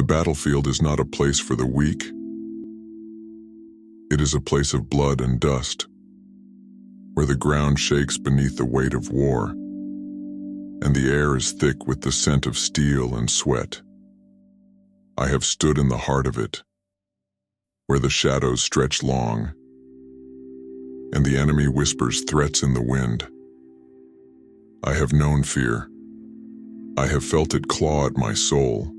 battlefield is not a place for the weak. It is a place of blood and dust, where the ground shakes beneath the weight of war, and the air is thick with the scent of steel and sweat. I have stood in the heart of it, where the shadows stretch long, and the enemy whispers threats in the wind. I have known fear. I have felt it claw at my soul,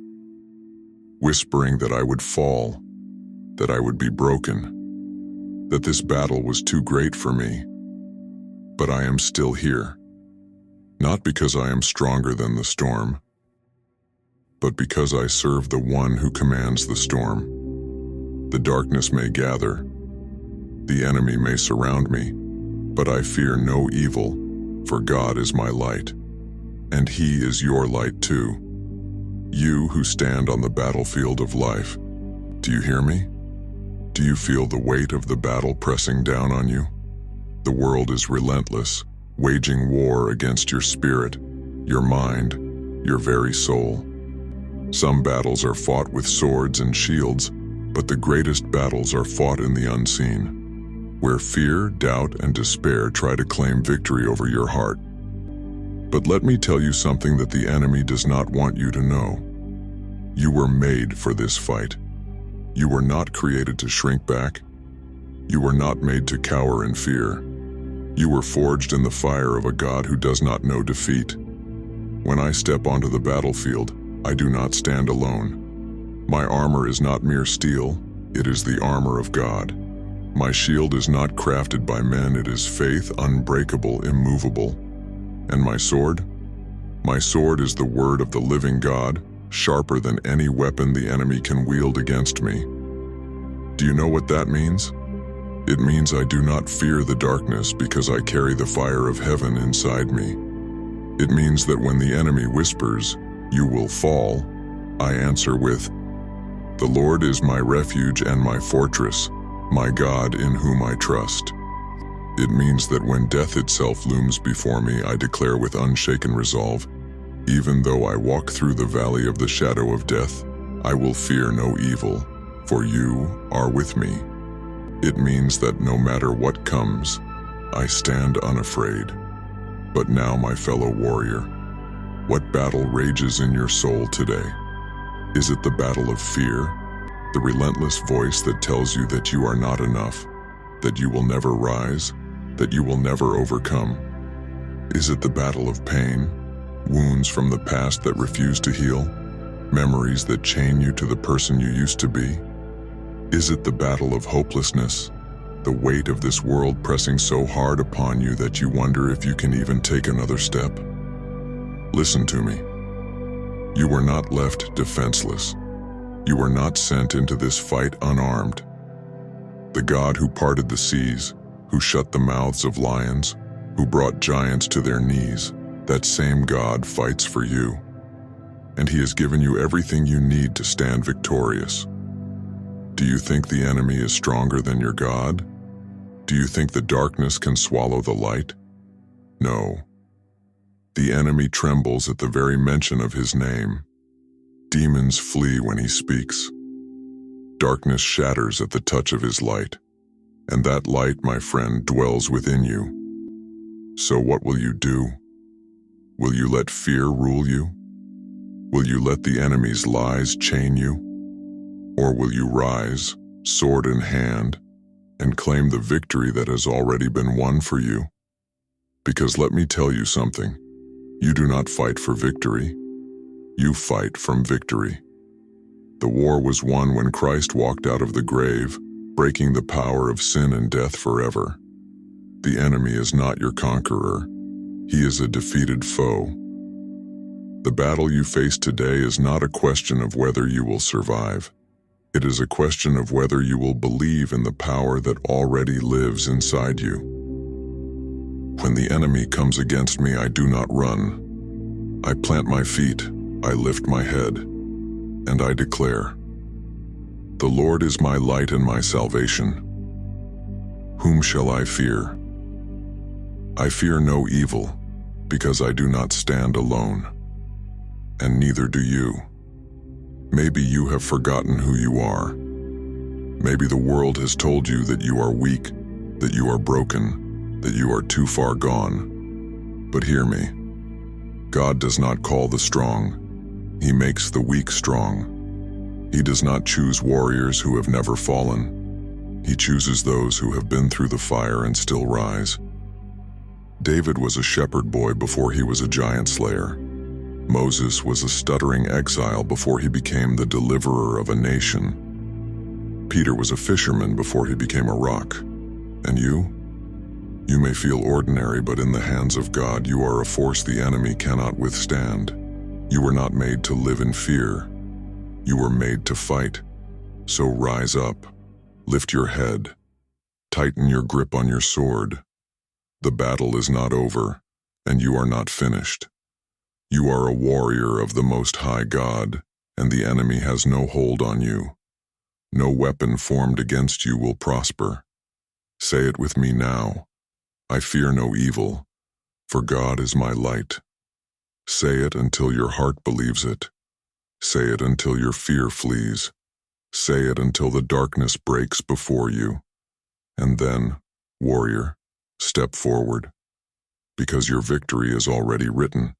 whispering that I would fall, that I would be broken, that this battle was too great for me. But I am still here, not because I am stronger than the storm, but because I serve the one who commands the storm. The darkness may gather, the enemy may surround me, but I fear no evil, for God is my light, and He is your light too. You who stand on the battlefield of life, do you hear me? Do you feel the weight of the battle pressing down on you? The world is relentless, waging war against your spirit, your mind, your very soul. Some battles are fought with swords and shields, but the greatest battles are fought in the unseen, where fear, doubt, and despair try to claim victory over your heart. But let me tell you something that the enemy does not want you to know. You were made for this fight. You were not created to shrink back. You were not made to cower in fear. You were forged in the fire of a God who does not know defeat. When I step onto the battlefield, I do not stand alone. My armor is not mere steel, it is the armor of God. My shield is not crafted by men, it is faith, unbreakable, immovable. And my sword? My sword is the word of the living God, sharper than any weapon the enemy can wield against me. Do you know what that means? It means I do not fear the darkness because I carry the fire of heaven inside me. It means that when the enemy whispers, "You will fall," I answer with, "The Lord is my refuge and my fortress, my God in whom I trust." It means that when death itself looms before me, I declare with unshaken resolve, "Even though I walk through the valley of the shadow of death, I will fear no evil, for you are with me." It means that no matter what comes, I stand unafraid. But now, my fellow warrior, what battle rages in your soul today? Is it the battle of fear, the relentless voice that tells you that you are not enough, that you will never rise, that you will never overcome? Is it the battle of pain, wounds from the past that refuse to heal, memories that chain you to the person you used to be? Is it the battle of hopelessness, the weight of this world pressing so hard upon you that you wonder if you can even take another step? Listen to me. You were not left defenseless. You were not sent into this fight unarmed. The God who parted the seas, who shut the mouths of lions, who brought giants to their knees, that same God fights for you. And He has given you everything you need to stand victorious. Do you think the enemy is stronger than your God? Do you think the darkness can swallow the light? No. The enemy trembles at the very mention of His name. Demons flee when He speaks. Darkness shatters at the touch of His light. And that light, my friend, dwells within you. So what will you do? Will you let fear rule you? Will you let the enemy's lies chain you? Or will you rise, sword in hand, and claim the victory that has already been won for you? Because let me tell you something, you do not fight for victory, you fight from victory. The war was won when Christ walked out of the grave, breaking the power of sin and death forever. The enemy is not your conqueror, he is a defeated foe. The battle you face today is not a question of whether you will survive. It is a question of whether you will believe in the power that already lives inside you. When the enemy comes against me, I do not run. I plant my feet, I lift my head, and I declare, "The Lord is my light and my salvation. Whom shall I fear? I fear no evil, because I do not stand alone, and neither do you. Maybe you have forgotten who you are. Maybe the world has told you that you are weak, that you are broken, that you are too far gone. But hear me. God does not call the strong. He makes the weak strong. He does not choose warriors who have never fallen. He chooses those who have been through the fire and still rise. David was a shepherd boy before he was a giant slayer. Moses was a stuttering exile before he became the deliverer of a nation. Peter was a fisherman before he became a rock. And you? You may feel ordinary, but in the hands of God, you are a force the enemy cannot withstand. You were not made to live in fear. You were made to fight. So rise up, lift your head, tighten your grip on your sword. The battle is not over, and you are not finished. You are a warrior of the Most High God, and the enemy has no hold on you. No weapon formed against you will prosper. Say it with me now. I fear no evil, for God is my light. Say it until your heart believes it. Say it until your fear flees. Say it until the darkness breaks before you. And then, warrior, step forward, because your victory is already written.